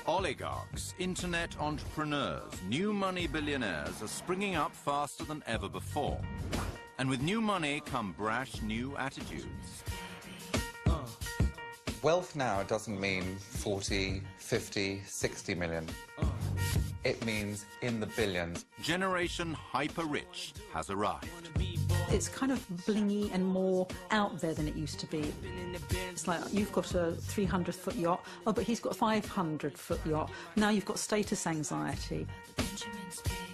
Oligarchs, internet entrepreneurs, new money billionaires are springing up faster than ever before. And with new money come brash new attitudes. Wealth now doesn't mean 40, 50, 60 million. It means in the billions. Generation hyper-rich has arrived. It's kind of blingy and more out there than it used to be. It's like, you've got a 300-foot yacht, oh, but he's got a 500-foot yacht. Now you've got status anxiety.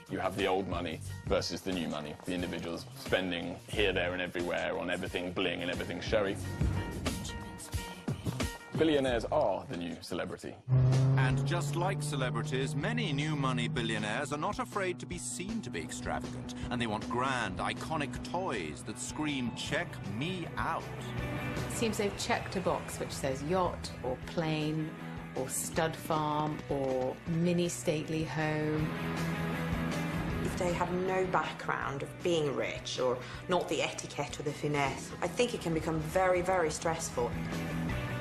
You have the old money versus the new money. The individuals spending here, there and everywhere on everything bling and everything showy. Billionaires are the new celebrity. And just like celebrities, many new money billionaires are not afraid to be seen to be extravagant, and they want grand, iconic toys that scream, "Check me out." Seems they've checked a box which says yacht or plane or stud farm or mini stately home. If they have no background of being rich or not the etiquette or the finesse, I think it can become very, very stressful.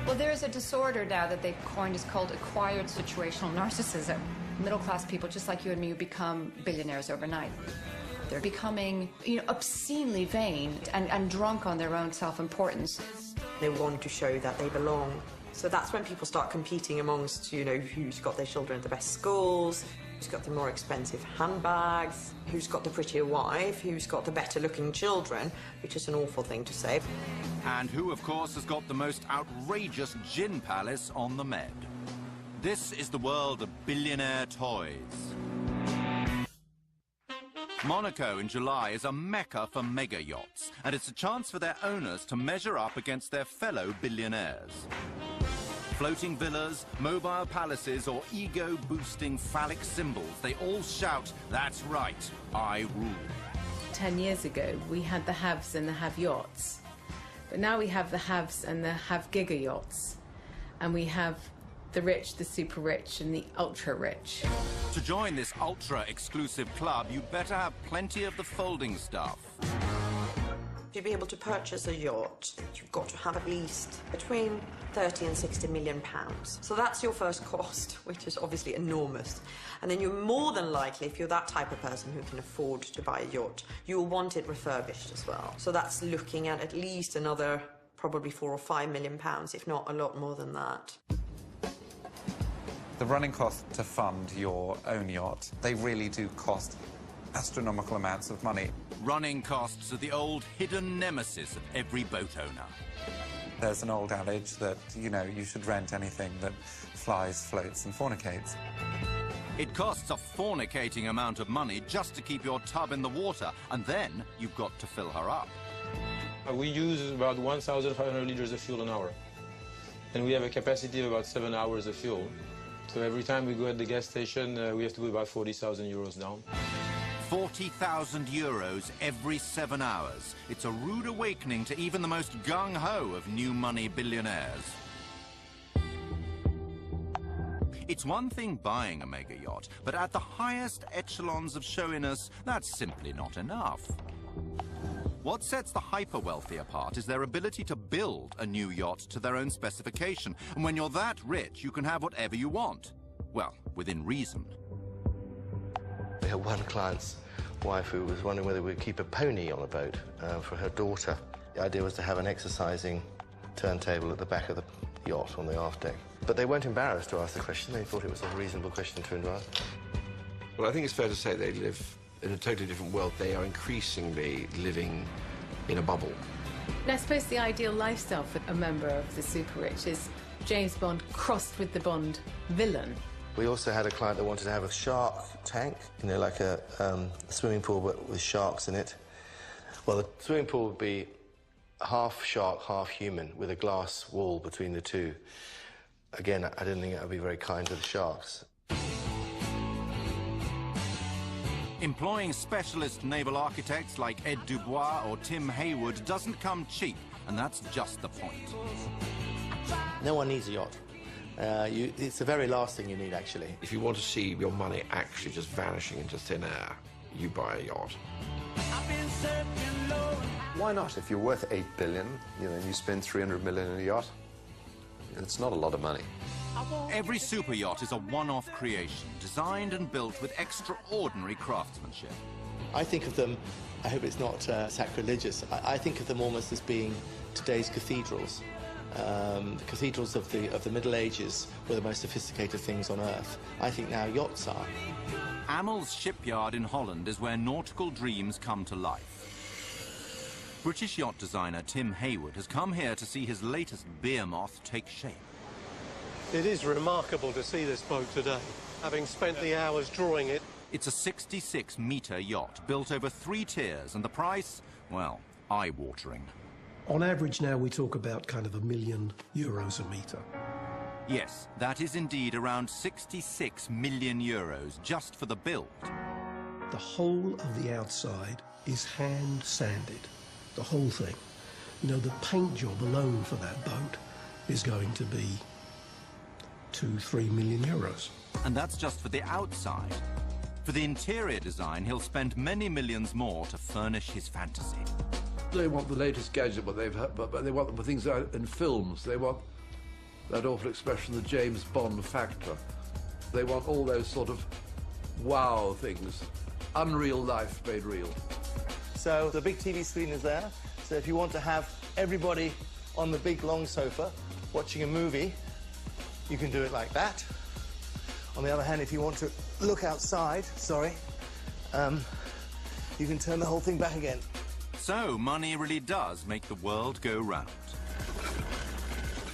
Well, there is a disorder now that they've coined, is called acquired situational narcissism. Middle-class people, just like you and me, who become billionaires overnight. They're becoming, obscenely vain and drunk on their own self-importance. They want to show that they belong. So that's when people start competing amongst, who's got their children at the best schools, who's got the more expensive handbags, who's got the prettier wife, who's got the better-looking children, which is an awful thing to say. And who, of course, has got the most outrageous gin palace on the Med. This is the world of billionaire toys. Monaco in July is a mecca for mega yachts, and it's a chance for their owners to measure up against their fellow billionaires. Floating villas, mobile palaces, or ego-boosting phallic symbols, they all shout, "That's right, I rule." 10 years ago, we had the haves and the have yachts. But now we have the haves and the have giga yachts. And we have the rich, the super rich, and the ultra rich. To join this ultra-exclusive club, you'd better have plenty of the folding stuff. To be able to purchase a yacht, you've got to have at least between 30 and 60 million pounds. So that's your first cost, which is obviously enormous. And then you're more than likely, if you're that type of person who can afford to buy a yacht, you'll want it refurbished as well. So that's looking at least another probably 4 or 5 million pounds, if not a lot more than that. The running cost to fund your own yacht, they really do cost astronomical amounts of money. Running costs are the old hidden nemesis of every boat owner. There's an old adage that, you should rent anything that flies, floats and fornicates. It costs a fornicating amount of money just to keep your tub in the water, and then you've got to fill her up. We use about 1,500 liters of fuel an hour, and we have a capacity of about 7 hours of fuel. So every time we go at the gas station, we have to put about 40,000 euros down. 40,000 euros every 7 hours. It's a rude awakening to even the most gung-ho of new money billionaires. It's one thing buying a mega yacht, but at the highest echelons of showiness, that's simply not enough. What sets the hyper-wealthy apart is their ability to build a new yacht to their own specification. And when you're that rich, you can have whatever you want. Well, within reason. We had one client's wife who was wondering whether we'd keep a pony on a boat for her daughter. The idea was to have an exercising turntable at the back of the yacht on the aft deck. But they weren't embarrassed to ask the question. They thought it was a reasonable question to ask. Well, I think it's fair to say they live in a totally different world. They are increasingly living in a bubble. And I suppose the ideal lifestyle for a member of the super rich is James Bond crossed with the Bond villain. We also had a client that wanted to have a shark tank, like a swimming pool but with sharks in it. Well, the swimming pool would be half shark, half human, with a glass wall between the two. Again, I didn't think that would be very kind to the sharks. Employing specialist naval architects like Ed Dubois or Tim Haywood doesn't come cheap, and that's just the point. No one needs a yacht. It's the very last thing you need, actually. If you want to see your money actually just vanishing into thin air, you buy a yacht. Why not? If you're worth 8 billion, and you spend 300 million in a yacht, it's not a lot of money. Every super yacht is a one-off creation, designed and built with extraordinary craftsmanship. I think of them, I hope it's not sacrilegious, I think of them almost as being today's cathedrals. The cathedrals of the Middle Ages were the most sophisticated things on Earth. I think now yachts are. Amel's shipyard in Holland is where nautical dreams come to life. British yacht designer Tim Hayward has come here to see his latest beer moth take shape. It is remarkable to see this boat today, having spent the hours drawing it. It's a 66-metre yacht built over 3 tiers, and the price, well, eye-watering. On average now we talk about kind of €1 million a metre. Yes, that is indeed around 66 million euros just for the build. The whole of the outside is hand sanded, the whole thing. You know, the paint job alone for that boat is going to be €2-3 million. And that's just for the outside. For the interior design, he'll spend many millions more to furnish his fantasy. They want the latest gadget, but they want them for things out in films. They want that awful expression, the James Bond factor. They want all those sort of wow things. Unreal life made real. So the big TV screen is there. So if you want to have everybody on the big long sofa watching a movie, you can do it like that. On the other hand, if you want to look outside, you can turn the whole thing back again. So money really does make the world go round.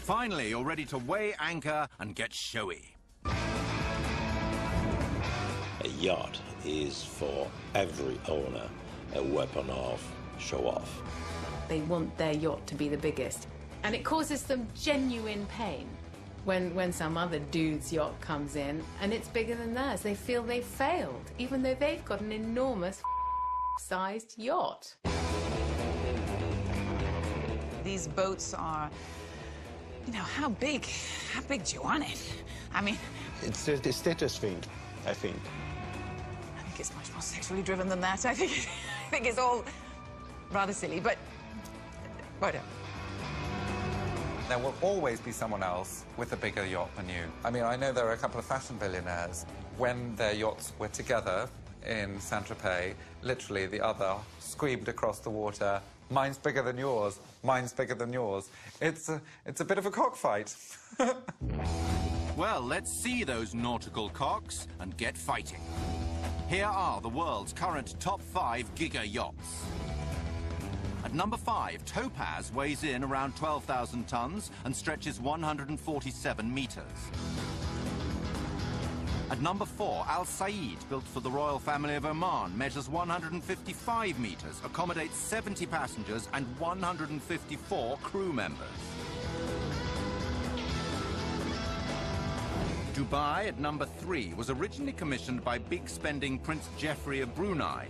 Finally, you're ready to weigh anchor and get showy. A yacht is for every owner a weapon of show-off. They want their yacht to be the biggest. And it causes them genuine pain when some other dude's yacht comes in and it's bigger than theirs. They feel they've failed, even though they've got an enormous sized yacht. These boats are, you know, how big do you want it? I mean... It's a status thing, I think. I think it's much more sexually driven than that. I think it's all rather silly, but whatever. There will always be someone else with a bigger yacht than you. I mean, I know there are a couple of fashion billionaires. When their yachts were together in Saint-Tropez, literally the other screamed across the water, "Mine's bigger than yours, mine's bigger than yours." It's a bit of a cockfight. Well, let's see those nautical cocks and get fighting. Here are the world's current top 5 giga yachts. At number 5, Topaz weighs in around 12,000 tons and stretches 147 meters. At number 4, Al Said, built for the royal family of Oman, measures 155 meters, accommodates 70 passengers and 154 crew members. Dubai, at number 3, was originally commissioned by big-spending Prince Geoffrey of Brunei.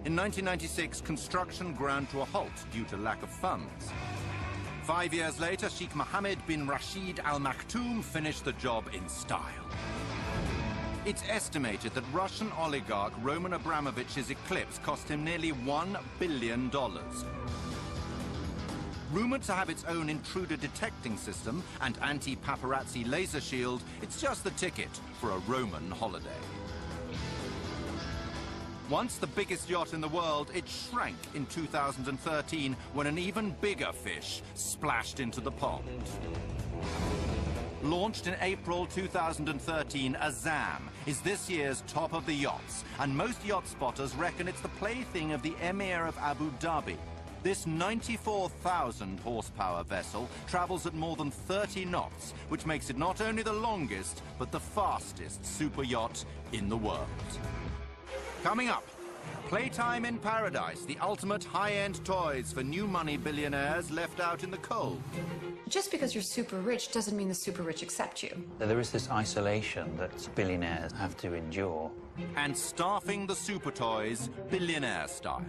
In 1996, construction ground to a halt due to lack of funds. 5 years later, Sheikh Mohammed bin Rashid Al Maktoum finished the job in style. It's estimated that Russian oligarch Roman Abramovich's Eclipse cost him nearly $1 billion. Rumored to have its own intruder detecting system and anti-paparazzi laser shield, it's just the ticket for a Roman holiday. Once the biggest yacht in the world, it shrank in 2013 when an even bigger fish splashed into the pond. Launched in April 2013, Azam is this year's top of the yachts, and most yacht spotters reckon it's the plaything of the Emir of Abu Dhabi. This 94,000 horsepower vessel travels at more than 30 knots, which makes it not only the longest, but the fastest super yacht in the world. Coming up, Playtime in Paradise, the ultimate high-end toys for new money billionaires left out in the cold. Just because you're super rich doesn't mean the super rich accept you. There is this isolation that billionaires have to endure. And staffing the super toys billionaire style.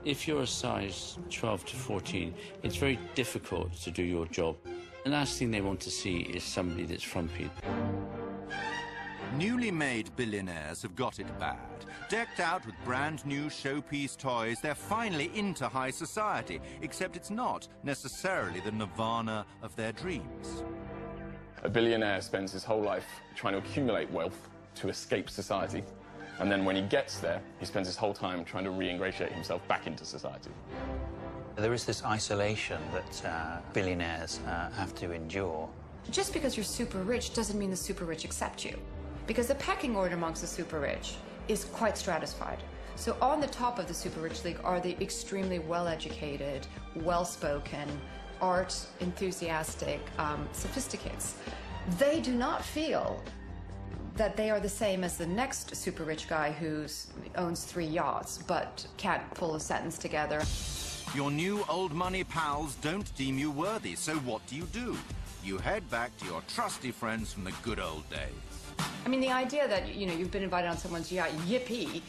If you're a size 12 to 14, it's very difficult to do your job. The last thing they want to see is somebody that's frumpy. Newly made billionaires have got it bad. Decked out with brand new showpiece toys, they're finally into high society, except it's not necessarily the nirvana of their dreams. A billionaire spends his whole life trying to accumulate wealth to escape society. And then when he gets there, he spends his whole time trying to re-ingratiate himself back into society. There is this isolation that billionaires have to endure. Just because you're super rich doesn't mean the super rich accept you. Because the pecking order amongst the super rich is quite stratified. So on the top of the super rich league are the extremely well-educated, well-spoken, art enthusiastic sophisticates. They do not feel that they are the same as the next super rich guy who owns 3 yachts but can't pull a sentence together. Your new old money pals don't deem you worthy, so what do? You head back to your trusty friends from the good old days. I mean, the idea that, you know, you've been invited on someone's yacht, yippee.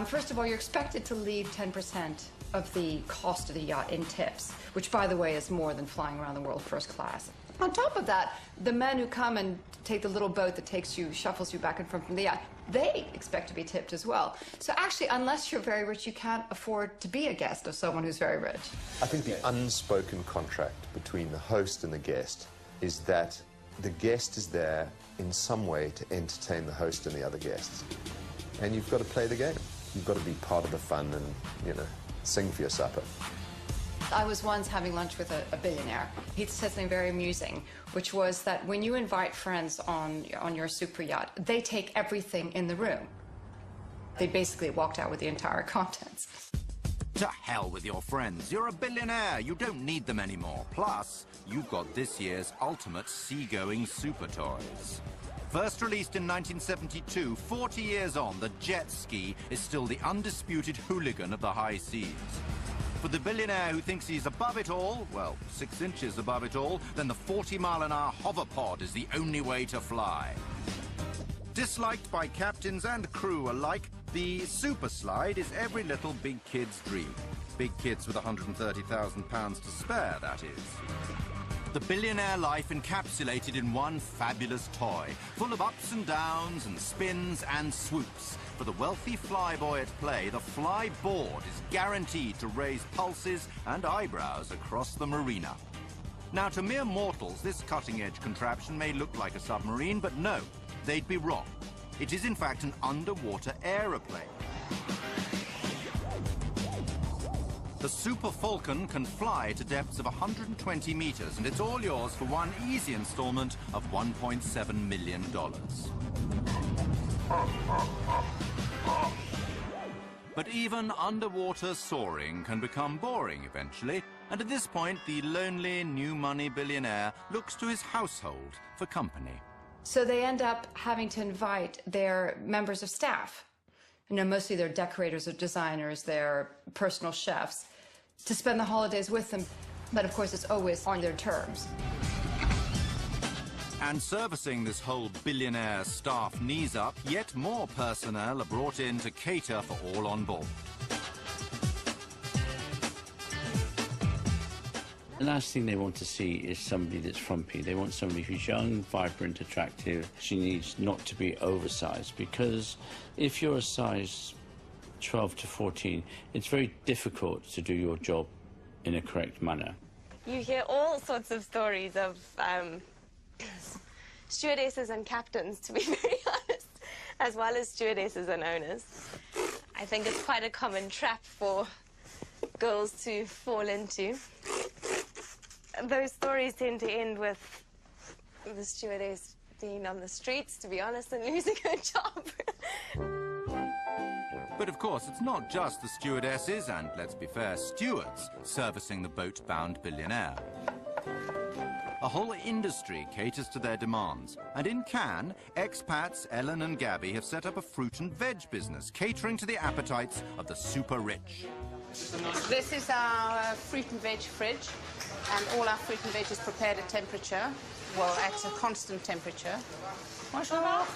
First of all, you're expected to leave 10% of the cost of the yacht in tips, which, by the way, is more than flying around the world first class. On top of that, the men who come and take the little boat that takes you, shuffles you back and forth from the yacht, they expect to be tipped as well. So actually, unless you're very rich, you can't afford to be a guest of someone who's very rich. I think the unspoken contract between the host and the guest is that the guest is there in some way to entertain the host and the other guests. And you've got to play the game. You've got to be part of the fun and, you know, sing for your supper. I was once having lunch with a billionaire. He said something very amusing, which was that when you invite friends on your super yacht, they take everything in the room. They basically walked out with the entire contents. To hell with your friends. You're a billionaire. You don't need them anymore. Plus, you've got this year's ultimate seagoing super toys. First released in 1972, 40 years on, the jet ski is still the undisputed hooligan of the high seas. For the billionaire who thinks he's above it all, well, 6 inches above it all, then the 40-mile-an-hour hoverpod is the only way to fly. Disliked by captains and crew alike, the super slide is every little big kid's dream. Big kids with £130,000 to spare, that is. The billionaire life encapsulated in one fabulous toy, full of ups and downs and spins and swoops. For the wealthy flyboy at play, the flyboard is guaranteed to raise pulses and eyebrows across the marina. Now, to mere mortals, this cutting-edge contraption may look like a submarine, but no, they'd be wrong. It is, in fact, an underwater aeroplane. The Super Falcon can fly to depths of 120 meters, and it's all yours for one easy installment of $1.7 million. But even underwater soaring can become boring eventually, and at this point, the lonely new money billionaire looks to his household for company. So they end up having to invite their members of staff, you know, mostly their decorators or designers, their personal chefs, to spend the holidays with them. But of course, it's always on their terms. And servicing this whole billionaire staff knees up, yet more personnel are brought in to cater for all on board. The last thing they want to see is somebody that's frumpy. They want somebody who's young, vibrant, attractive. She needs not to be oversized, because if you're a size 12 to 14, it's very difficult to do your job in a correct manner. You hear all sorts of stories of stewardesses and captains, to be very honest, as well as stewardesses and owners. I think it's quite a common trap for girls to fall into. Those stories tend to end with the stewardess being on the streets, to be honest, and losing her job. But of course, it's not just the stewardesses and, let's be fair, stewards servicing the boat-bound billionaire. A whole industry caters to their demands. And in Cannes, expats Ellen and Gabby have set up a fruit and veg business, catering to the appetites of the super rich. This is our fruit and veg fridge, and all our fruit and veg is prepared at temperature, well, at a constant temperature. Bonjour.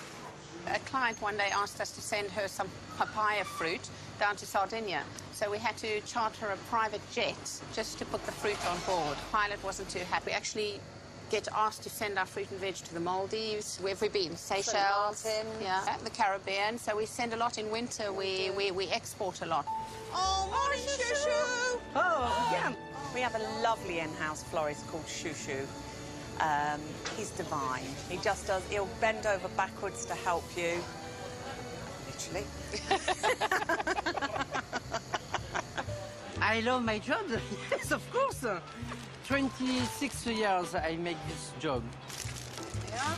A client one day asked us to send her some papaya fruit down to Sardinia, so we had to charter a private jet just to put the fruit on board. The pilot wasn't too happy. We actually get asked to send our fruit and veg to the Maldives. Where have we been? Seychelles, yeah, the Caribbean. So we send a lot in winter. We export a lot. Oh, morning, Shushu! Oh, yeah. We have a lovely in-house florist called Shushu. He's divine. He just does, he'll bend over backwards to help you. Literally. I love my job. Yes, of course. 26 years I make this job. Yeah.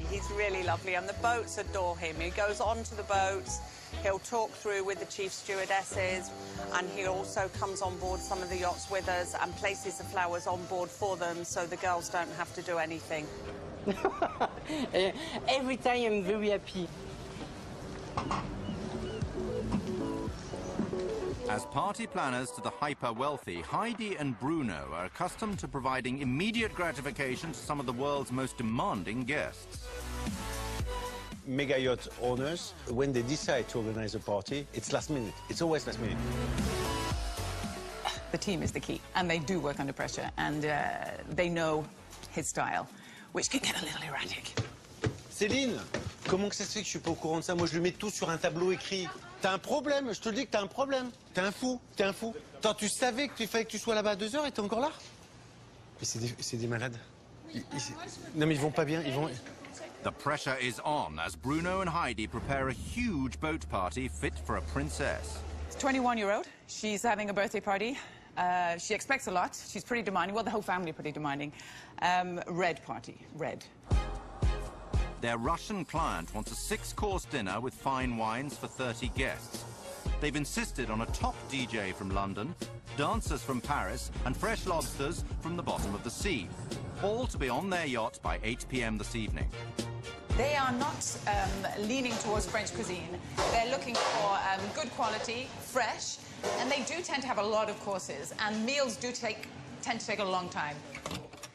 He's really lovely, and the boats adore him. He goes onto the boats, he'll talk through with the chief stewardesses, and he also comes on board some of the yachts with us and places the flowers on board for them so the girls don't have to do anything. Every time I'm very happy. As party planners to the hyper-wealthy, Heidi and Bruno are accustomed to providing immediate gratification to some of the world's most demanding guests. Mega yacht owners, when they decide to organize a party, it's last minute. It's always last minute. The team is the key, and they do work under pressure, and they know his style, which can get a little erratic. Céline, comment que ça se fait que je suis pas au courant de ça? Moi, je lui mets tout sur un tableau écrit. T'as un problème, je te le dis que t'as un problème. T'es un fou, t'es un fou. Attends, tu savais qu'il fallait que tu sois là-bas à 2 heures et t'es encore là? Mais c'est des malades. Non, mais ils vont pas bien, ils vont... The pressure is on as Bruno and Heidi prepare a huge boat party fit for a princess. 21-year-old. She's having a birthday party. She expects a lot. She's pretty demanding. Well, the whole family pretty demanding. Red party. Red. Their Russian client wants a 6-course dinner with fine wines for 30 guests. They've insisted on a top DJ from London, dancers from Paris, and fresh lobsters from the bottom of the sea, all to be on their yacht by 8 p.m. this evening. They are not leaning towards French cuisine. They're looking for good quality, fresh, and they do tend to have a lot of courses, and meals do tend to take a long time.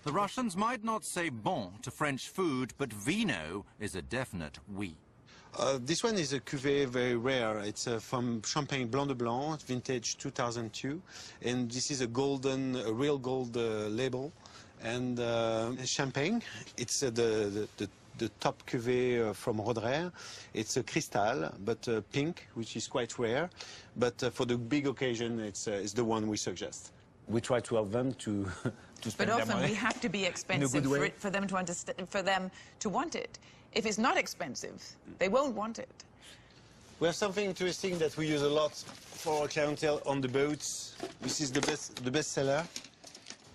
The Russians might not say bon to French food, but vino is a definite oui. This one is a cuvée very rare. It's from Champagne Blanc de Blanc, vintage 2002. And this is a real gold label. And champagne, it's the top cuvée from Roderer. It's a crystal, but pink, which is quite rare. But for the big occasion, it's the one we suggest. We try to help them to spend but their often money. we have to be expensive for them to understand, for them to want it. If it's not expensive, they won't want it. We have something interesting that we use a lot for our clientele on the boats. This is the best seller.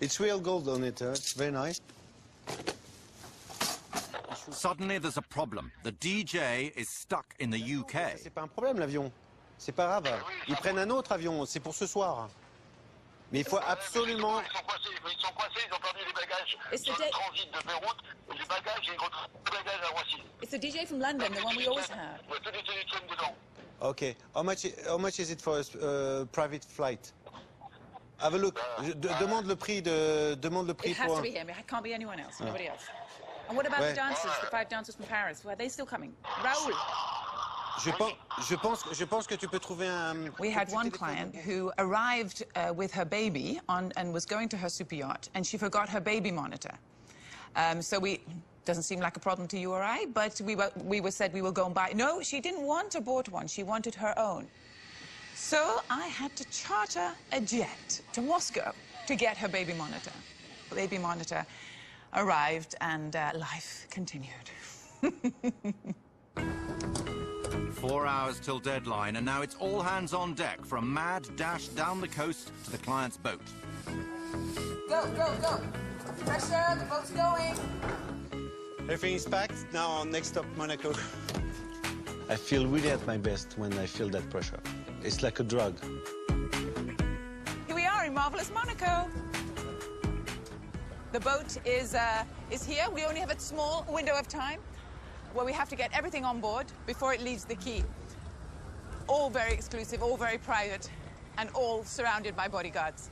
It's real gold on it. It's very nice. Suddenly there's a problem. The DJ is stuck in the UK. C'est pas un problème l'avion. C'est pas grave. Ils prennent un autre avion. C'est pour ce soir. Mais il faut absolument... Ils sont coincés, ils ont perdu les bagages sur le transit de Beyrouth. Les bagages, ils retrouvent les bagages à Roissy. It's the DJ from London, the one we always have. Il y a tous les télétrons dedans. Okay. How much is it for a private flight? Have a look. Demande le prix It has pour... to be him. It can't be anyone else, nobody else. And what about the dancers, the 5 dancers from Paris? Are they still coming? Raoul? Je pense que tu peux trouver un... We had one client who arrived with her baby and was going to her super yacht, and she forgot her baby monitor. Doesn't seem like a problem to you or I, but we said we will go and buy. No, she didn't want a bought one. She wanted her own. So I had to charter a jet to Moscow to get her baby monitor. The baby monitor arrived, and life continued. 4 hours till deadline, and now it's all hands on deck for a mad dash down the coast to the client's boat. Go, go, go. Pressure, the boat's going. Everything is packed. Now, next stop, Monaco. I feel really at my best when I feel that pressure. It's like a drug. Here we are in marvelous Monaco. The boat is here. We only have a small window of time where we have to get everything on board before it leaves the quay. All very exclusive, all very private, and all surrounded by bodyguards.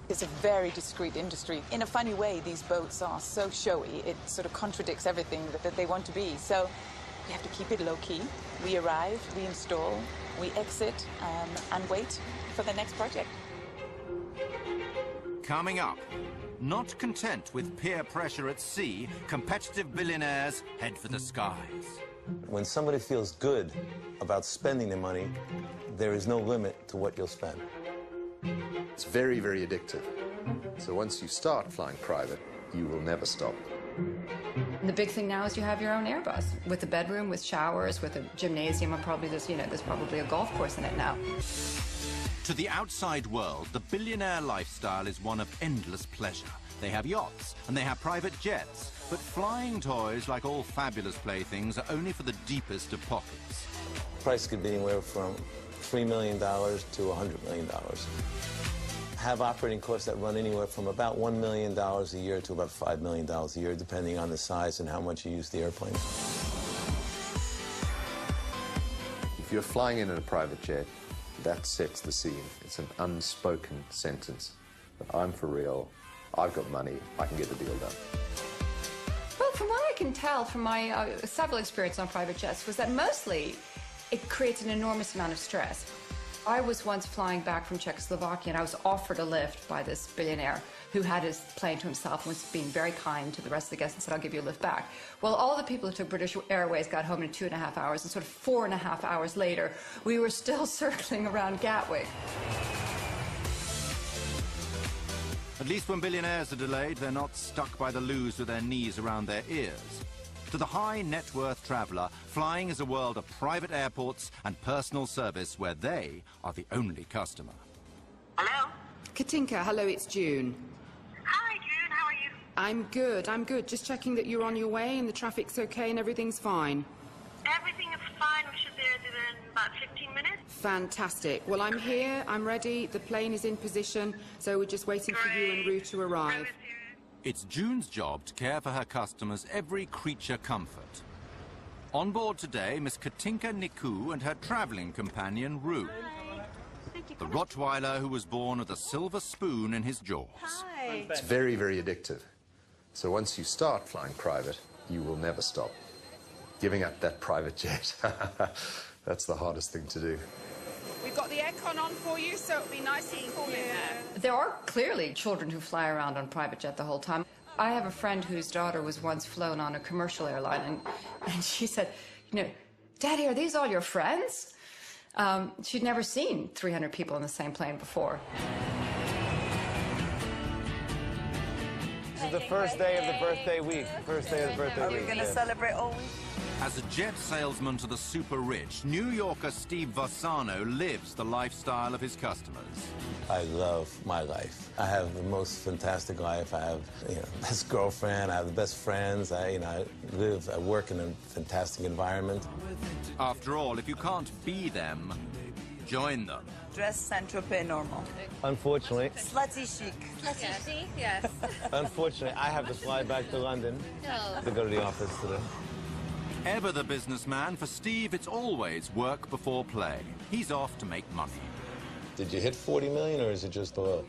It's a very discreet industry. In a funny way, these boats are so showy, it sort of contradicts everything that they want to be. So we have to keep it low-key. We arrive, we install, we exit, and wait for the next project. Coming up, not content with peer pressure at sea, competitive billionaires head for the skies. When somebody feels good about spending their money, there is no limit to what you'll spend. It's very, very addictive. So once you start flying private, you will never stop. And the big thing now is you have your own Airbus with a bedroom, with showers, with a gymnasium, and probably there's probably a golf course in it now. To the outside world, the billionaire lifestyle is one of endless pleasure. They have yachts and they have private jets, but flying toys, like all fabulous playthings, are only for the deepest of pockets. Price could be anywhere from $3 million to $100 million. Have operating costs that run anywhere from about $1 million a year to about $5 million a year, depending on the size and how much you use the airplane. If you're flying in a private jet, that sets the scene. It's an unspoken sentence. I'm for real, I've got money, I can get the deal done. Well, from what I can tell from my several experiences on private jets was that mostly it creates an enormous amount of stress. I was once flying back from Czechoslovakia and I was offered a lift by this billionaire who had his plane to himself and was being very kind to the rest of the guests and said, I'll give you a lift back. Well, all the people who took British Airways got home in 2.5 hours, and sort of 4.5 hours later, we were still circling around Gatwick. At least when billionaires are delayed, they're not stuck by the loos with their knees around their ears. To the high net worth traveller, flying is a world of private airports and personal service where they are the only customer. Hello? Katinka, hello, it's June. Hi, June, how are you? I'm good. Just checking that you're on your way and the traffic's okay and everything's fine. Everything is fine. We should be there in about 15 minutes. Fantastic. Well, I'm here, I'm ready, the plane is in position, so we're just waiting for you en route to arrive. It's June's job to care for her customers' every creature comfort. On board today, Miss Katinka Niku and her travelling companion, Rue. The Rottweiler who was born with a silver spoon in his jaws. Hi. It's very, very addictive. So once you start flying private, you will never stop. Giving up that private jet, that's the hardest thing to do. We've got the aircon on for you, so it'll be nice and cool in there. There are clearly children who fly around on private jet the whole time. I have a friend whose daughter was once flown on a commercial airline, and she said, you know, Daddy, are these all your friends? She'd never seen 300 people in the same plane before. This is the first day of the birthday week. First day of the birthday week. Are we going to celebrate all week? As a jet salesman to the super rich, New Yorker Steve Vassano lives the lifestyle of his customers. I love my life. I have the most fantastic life. I have, best girlfriend. I have the best friends. I work in a fantastic environment. After all, if you can't be them, join them. Dress Saint-Tropez normal. Unfortunately. Slutty chic. Slutty chic, yes. Unfortunately, I have to fly back to London to go to the office today. Ever the businessman, for Steve, it's always work before play. He's off to make money. Did you hit 40 million, or is it just below?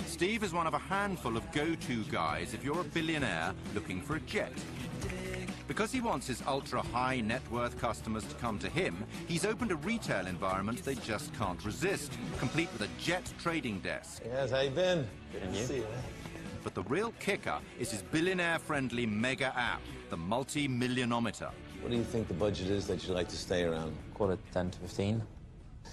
Steve is one of a handful of go-to guys if you're a billionaire looking for a jet. Because he wants his ultra-high net worth customers to come to him, he's opened a retail environment they just can't resist, complete with a jet trading desk. Yes, how you been? Good to see you. But the real kicker is his billionaire-friendly mega app, the multi-millionometer. What do you think the budget is that you like to stay around? Call it 10 to 15.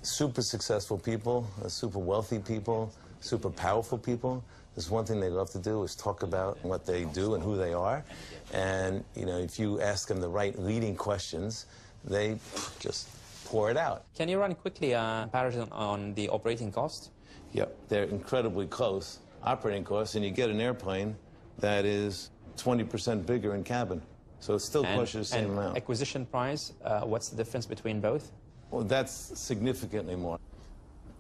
Super successful people, super wealthy people, super powerful people. There's one thing they love to do is talk about what they do and who they are. And, if you ask them the right leading questions, they just pour it out. Can you run quickly a comparison on the operating cost? Yep, they're incredibly close. Operating costs, and you get an airplane that is 20% bigger in cabin. So it still costs you the same amount. Acquisition price, what's the difference between both? Well, that's significantly more.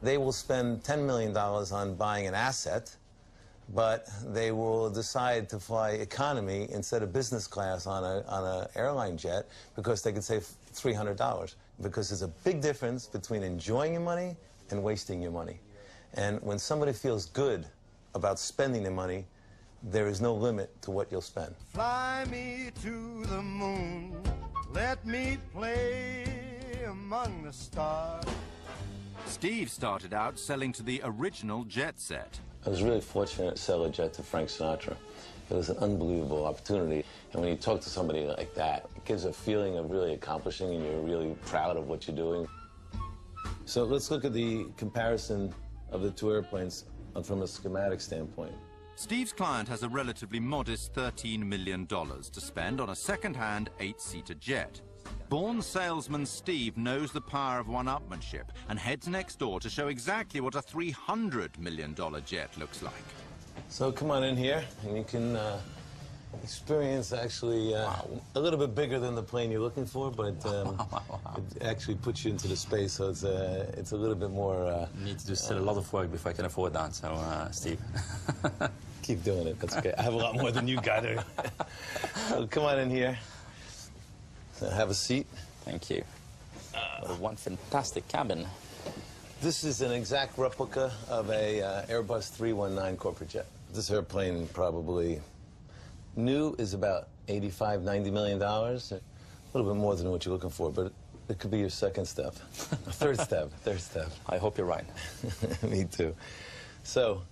They will spend $10 million on buying an asset, but they will decide to fly economy instead of business class on an airline jet because they could save $300. Because there's a big difference between enjoying your money and wasting your money. And when somebody feels good about spending the money, there is no limit to what you'll spend. Fly me to the moon, let me play among the stars. Steve started out selling to the original jet set. I was really fortunate to sell a jet to Frank Sinatra. It was an unbelievable opportunity. And when you talk to somebody like that, it gives a feeling of really accomplishing, and you're really proud of what you're doing. So let's look at the comparison of the two airplanes from a schematic standpoint. Steve's client has a relatively modest $13 million to spend on a second-hand 8-seater jet. Born salesman Steve knows the power of one-upmanship and heads next door to show exactly what a $300 million jet looks like. So come on in here, and you can experience actually a little bit bigger than the plane you're looking for, but it actually puts you into the space, so it's a little bit more... You need to do still a lot of work before I can afford that, so Steve. Keep doing it, that's okay. I have a lot more than you got. So come on in here. Have a seat. Thank you. One fantastic cabin. This is an exact replica of a Airbus 319 corporate jet. This airplane probably new is about $85, $90 million. A little bit more than what you're looking for, but it could be your second step. Third step. I hope you're right. Me too. So,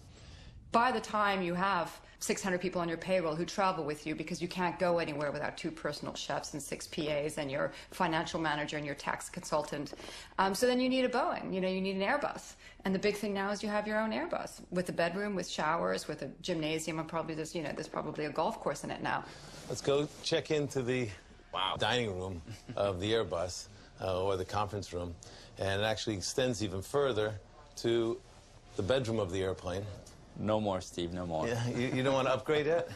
by the time you have 600 people on your payroll who travel with you because you can't go anywhere without 2 personal chefs and 6 PAs and your financial manager and your tax consultant. So then you need a Boeing, you need an Airbus. And the big thing now is you have your own Airbus with a bedroom, with showers, with a gymnasium, and probably there's probably a golf course in it now. Let's go check into the dining room of the Airbus or the conference room. And it actually extends even further to the bedroom of the airplane. No more, Steve, no more. Yeah, you don't want to upgrade yet?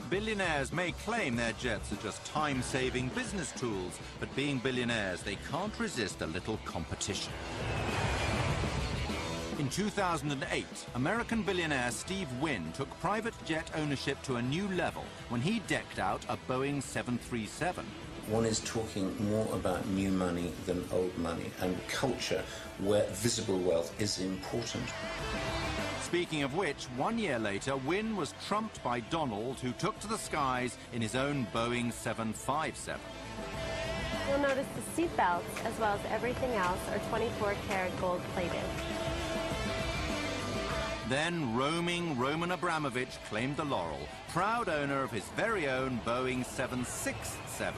Billionaires may claim their jets are just time-saving business tools, but being billionaires, they can't resist a little competition. In 2008, American billionaire Steve Wynn took private jet ownership to a new level when he decked out a Boeing 737. One is talking more about new money than old money, and culture where visible wealth is important. Speaking of which, 1 year later, Wynn was trumped by Donald, who took to the skies in his own Boeing 757. You'll notice the seat belts, as well as everything else, are 24-karat gold-plated. Then roaming Roman Abramovich claimed the laurel, proud owner of his very own Boeing 767.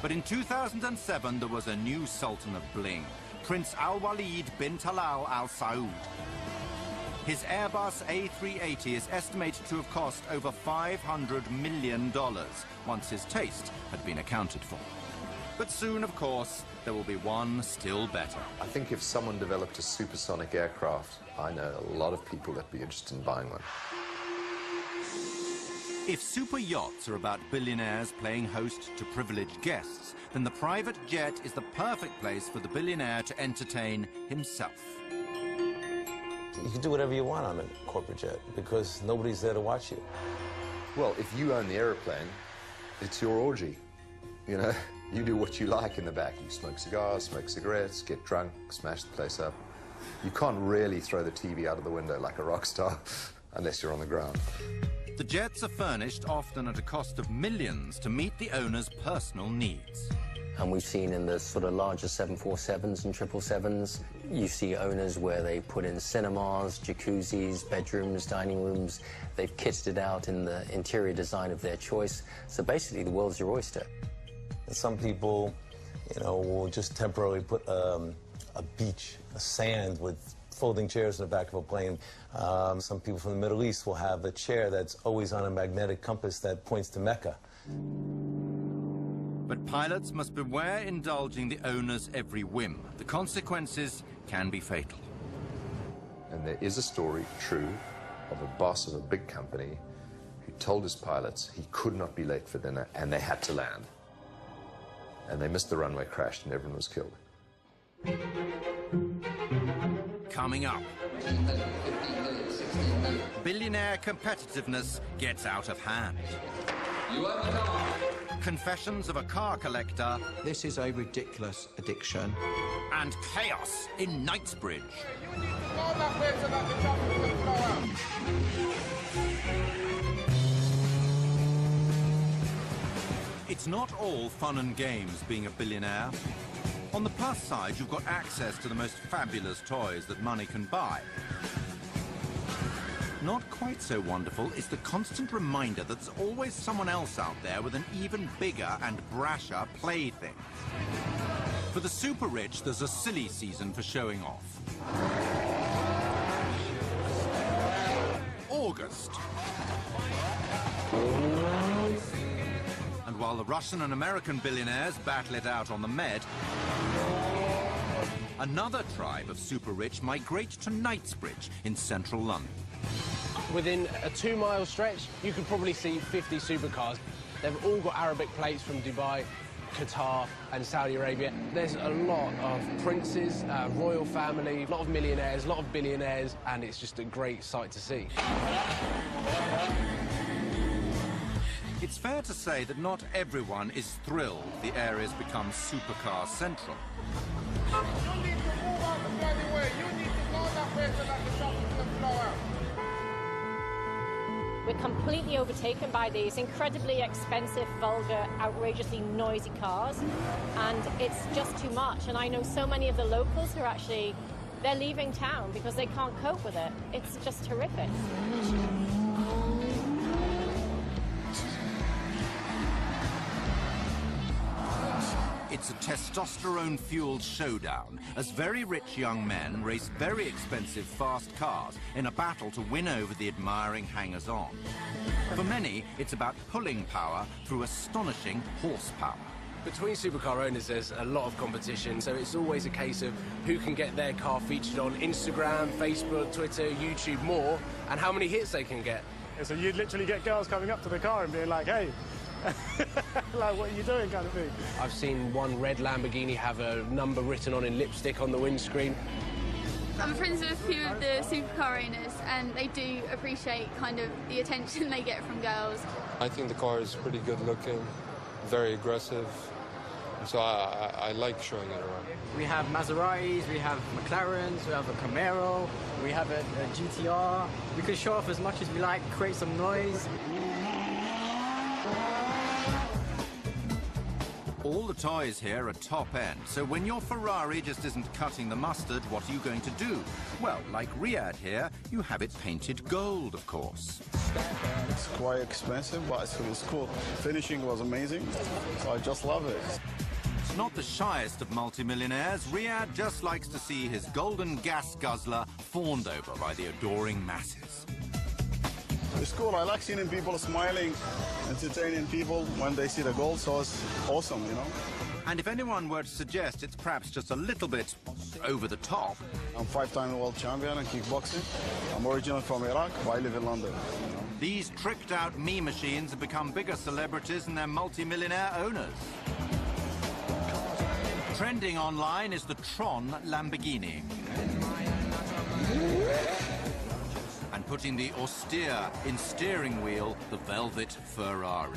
But in 2007, there was a new Sultan of Bling, Prince Al-Walid bin Talal Al Saud. His Airbus A380 is estimated to have cost over $500 million once his taste had been accounted for. But soon, of course, there will be one still better. I think if someone developed a supersonic aircraft, I know a lot of people that'd be interested in buying one. If super yachts are about billionaires playing host to privileged guests, then the private jet is the perfect place for the billionaire to entertain himself. You can do whatever you want on a corporate jet because nobody's there to watch you. Well, if you own the airplane, it's your orgy. You do what you like in the back. You smoke cigars, smoke cigarettes, get drunk, smash the place up. You can't really throw the TV out of the window like a rock star unless you're on the ground. The jets are furnished often at a cost of millions to meet the owner's personal needs. And we've seen in the sort of larger 747s and 777s, you see owners where they put in cinemas, jacuzzis, bedrooms, dining rooms. They've kitted it out in the interior design of their choice. So basically, the world's your oyster. Some people, will just temporarily put a beach, a sand with folding chairs in the back of a plane. Some people from the Middle East will have a chair that's always on a magnetic compass that points to Mecca. But pilots must beware indulging the owner's every whim. The consequences can be fatal. And there is a story, true, of a boss of a big company who told his pilots he could not be late for dinner, and they had to land. And they missed the runway, crashed, and everyone was killed. Coming up, billionaire competitiveness gets out of hand. Confessions of a car collector. This is a ridiculous addiction. And chaos in Knightsbridge. It's not all fun and games being a billionaire. On the plus side, you've got access to the most fabulous toys that money can buy. Not quite so wonderful is the constant reminder that there's always someone else out there with an even bigger and brasher plaything. For the super rich, there's a silly season for showing off. August. And while the Russian and American billionaires battle it out on the Med, another tribe of super rich migrate to Knightsbridge in central London. Within a 2-mile stretch, you could probably see 50 supercars. They've all got Arabic plates from Dubai, Qatar and Saudi Arabia. There's a lot of princes, royal family, a lot of millionaires, a lot of billionaires, and it's just a great sight to see. It's fair to say that not everyone is thrilled the area's become supercar central. You need to move out the bloody way. You need to go that way so that the traffic can flow out. We're completely overtaken by these incredibly expensive, vulgar, outrageously noisy cars, and it's just too much. And I know so many of the locals who are actually, they're leaving town because they can't cope with it. It's just horrific. It's a testosterone-fueled showdown as very rich young men race very expensive fast cars in a battle to win over the admiring hangers-on. For many, it's about pulling power through astonishing horsepower. Between supercar owners, there's a lot of competition, so it's always a case of who can get their car featured on Instagram, Facebook, Twitter, YouTube more, and how many hits they can get. So you'd literally get girls coming up to the car and being like, hey, like, what are you doing, kind of thing. I've seen one red Lamborghini have a number written on in lipstick on the windscreen. I'm friends with a few of the supercar owners, and they do appreciate kind of the attention they get from girls. I think the car is pretty good looking, very aggressive, so I like showing it around. We have Maseratis, we have McLarens, we have a Camaro, we have a GTR. We can show off as much as we like, create some noise. All the toys here are top-end, so when your Ferrari just isn't cutting the mustard, what are you going to do? Well, like Riyadh here, you have it painted gold, of course. It's quite expensive, but it's cool. Finishing was amazing, so I just love it. Not the shyest of multimillionaires, Riyadh just likes to see his golden gas guzzler fawned over by the adoring masses. It's cool. I like seeing people smiling, entertaining people when they see the gold, so it's awesome, you know. And if anyone were to suggest it's perhaps just a little bit over the top... I'm 5-time world champion in kickboxing. I'm originally from Iraq, but I live in London. You know? These tricked-out meme machines have become bigger celebrities than their multi-millionaire owners. Trending online is the Tron Lamborghini. And putting the austere in steering wheel, the velvet Ferrari.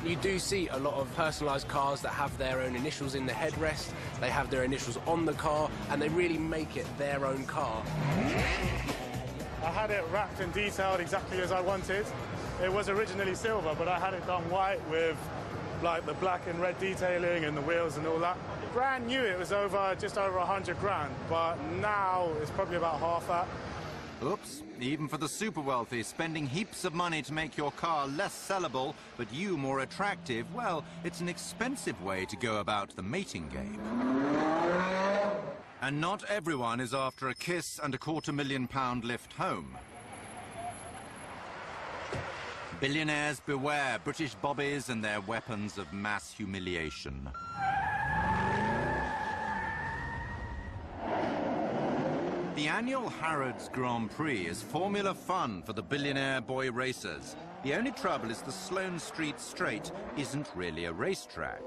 You do see a lot of personalised cars that have their own initials in the headrest, they have their initials on the car, and they really make it their own car. I had it wrapped and detailed exactly as I wanted. It was originally silver, but I had it done white with like the black and red detailing and the wheels and all that. Brand new, it was just over 100 grand, but now it's probably about half that. Oops, even for the super wealthy, spending heaps of money to make your car less sellable, but you more attractive, well, it's an expensive way to go about the mating game. And not everyone is after a kiss and a £250,000 lift home. Billionaires beware British bobbies and their weapons of mass humiliation. The annual Harrods Grand Prix is formula fun for the billionaire boy racers. The only trouble is the Sloane Street Straight isn't really a racetrack.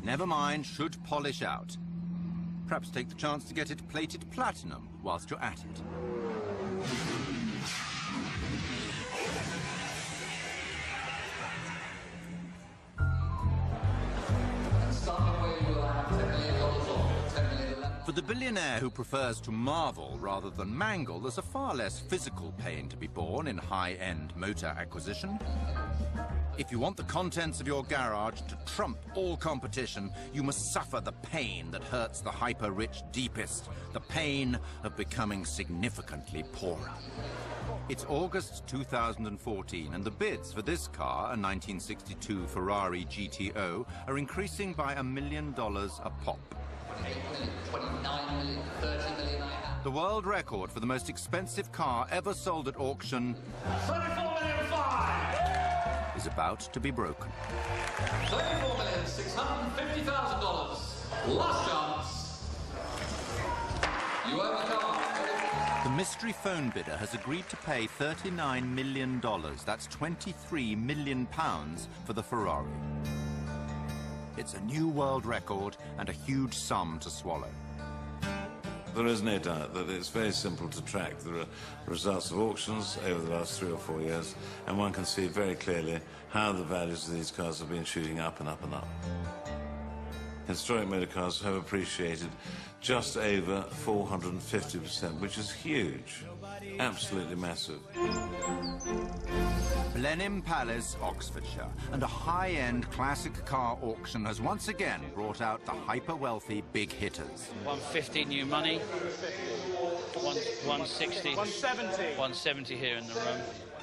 Never mind, should polish out. Perhaps take the chance to get it plated platinum whilst you're at it. For For the billionaire who prefers to marvel rather than mangle, there's a far less physical pain to be borne in high-end motor acquisition. If you want the contents of your garage to trump all competition, you must suffer the pain that hurts the hyper-rich deepest, the pain of becoming significantly poorer. It's August 2014, and the bids for this car, a 1962 Ferrari GTO, are increasing by $1 million a pop. 29 million, 30 million I have. The world record for the most expensive car ever sold at auction 34,500,000 is about to be broken. $34,650,000. Last chance. You own the car. The mystery phone bidder has agreed to pay $39 million. That's £23 million for the Ferrari. It's a new world record and a huge sum to swallow. There is no doubt that it's very simple to track the results of auctions over the last 3 or 4 years, and one can see very clearly how the values of these cars have been shooting up and up and up. Historic motor cars have appreciated just over 450%, which is huge, absolutely massive. Blenheim Palace, Oxfordshire, and a high-end classic car auction has once again brought out the hyper-wealthy big hitters. 150 new money, 160, 170 here in the room.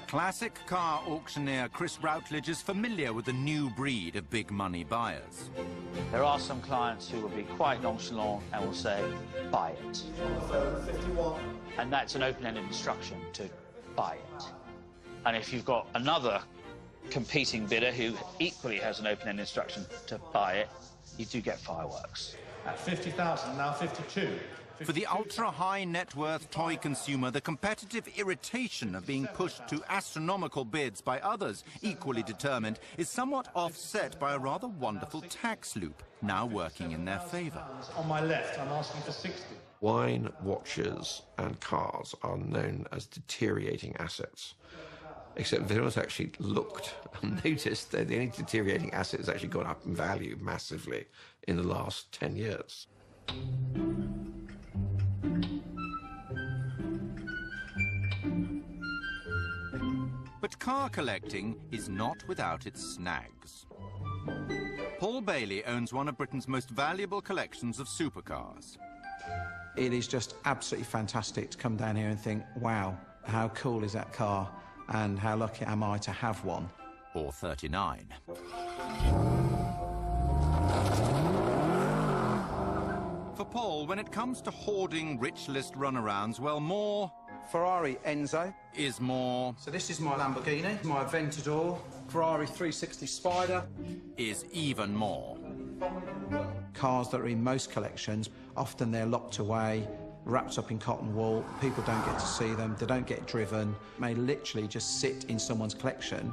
Classic car auctioneer Chris Routledge is familiar with the new breed of big money buyers. There are some clients who will be quite nonchalant and will say, buy it. And that's an open-ended instruction to buy it. And if you've got another competing bidder who equally has an open-ended instruction to buy it, you do get fireworks. At 50,000, now 52. For the ultra-high net worth toy consumer, the competitive irritation of being pushed to astronomical bids by others equally determined is somewhat offset by a rather wonderful tax loop now working in their favour. On my left, I'm asking for 60. Wine, watches and cars are known as deteriorating assets. Except if anyone's actually looked and noticed that the only deteriorating asset has actually gone up in value massively in the last 10 years. But car collecting is not without its snags. Paul Bailey owns one of Britain's most valuable collections of supercars. It is just absolutely fantastic to come down here and think, wow, how cool is that car? And how lucky am I to have one? Or 39. For Paul, when it comes to hoarding rich list runarounds, well, more... Ferrari Enzo. Is more... So this is my Lamborghini, my Aventador, Ferrari 360 Spider. Is even more. Cars that are in most collections, often they're locked away, wrapped up in cotton wool, people don't get to see them, they don't get driven, may literally just sit in someone's collection,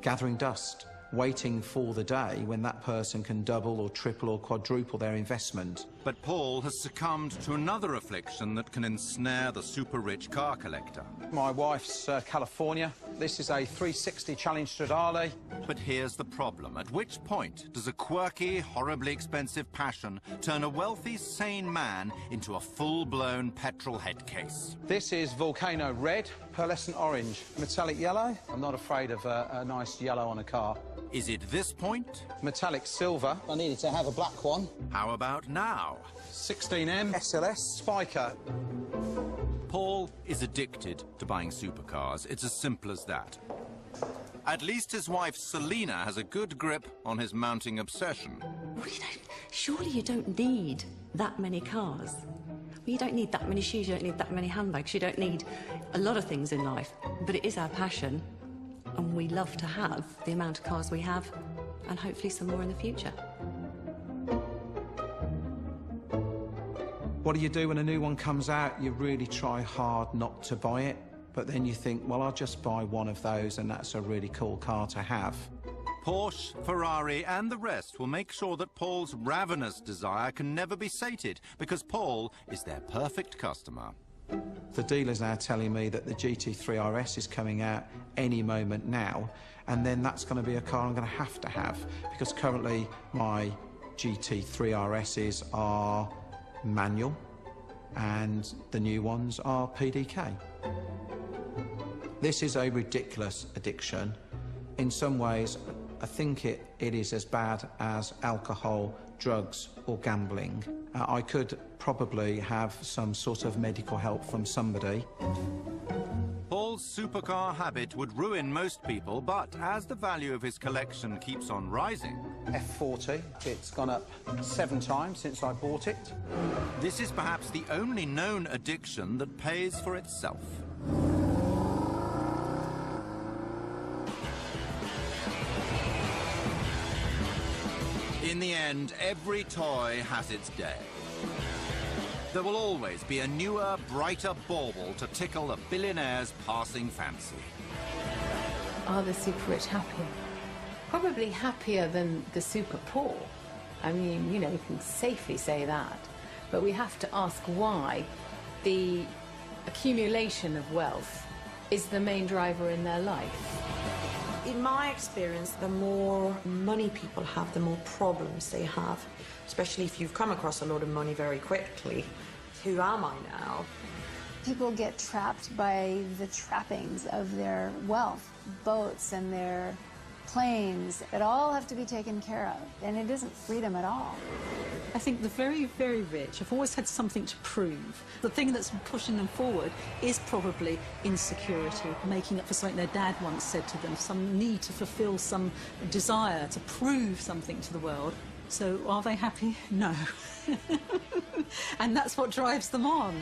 gathering dust, waiting for the day when that person can double or triple or quadruple their investment. But Paul has succumbed to another affliction that can ensnare the super-rich car collector. My wife's California. This is a 360 Challenge Stradale. But here's the problem. At which point does a quirky, horribly expensive passion turn a wealthy, sane man into a full-blown petrol head case? This is Volcano Red, pearlescent orange, metallic yellow. I'm not afraid of a nice yellow on a car. Is it this point? Metallic silver. I needed to have a black one. How about now? 16M SLS Spiker. Paul is addicted to buying supercars. It's as simple as that. At least his wife Selina has a good grip on his mounting obsession. Well, surely you don't need that many cars. Well, you don't need that many shoes, you don't need that many handbags, you don't need a lot of things in life. But it is our passion, and we love to have the amount of cars we have, and hopefully some more in the future. What do you do when a new one comes out? You really try hard not to buy it, but then you think, well, I'll just buy one of those, and that's a really cool car to have. Porsche, Ferrari and the rest will make sure that Paul's ravenous desire can never be sated, because Paul is their perfect customer. The dealer's now telling me that the GT3 RS is coming out any moment now, and then that's going to be a car I'm going to have, because currently my GT3 RSs are manual, and the new ones are PDK. This is a ridiculous addiction. In some ways, I think it is as bad as alcohol, drugs or gambling. I could probably have some sort of medical help from somebody. Paul's supercar habit would ruin most people, but as the value of his collection keeps on rising... F40, it's gone up 7 times since I bought it. This is perhaps the only known addiction that pays for itself. In the end, every toy has its day. There will always be a newer, brighter bauble to tickle a billionaire's passing fancy. Are the super rich happier? Probably happier than the super poor. I mean, you know, we can safely say that. But we have to ask why the accumulation of wealth is the main driver in their life. In my experience, the more money people have, the more problems they have, especially if you've come across a lot of money very quickly. Who am I now? People get trapped by the trappings of their wealth, boats and their planes that all have to be taken care of, and it isn't freedom at all. I think the very, very rich have always had something to prove. The thing that's pushing them forward is probably insecurity, making up for something their dad once said to them, some need to fulfill some desire to prove something to the world. So are they happy? No. And that's what drives them on.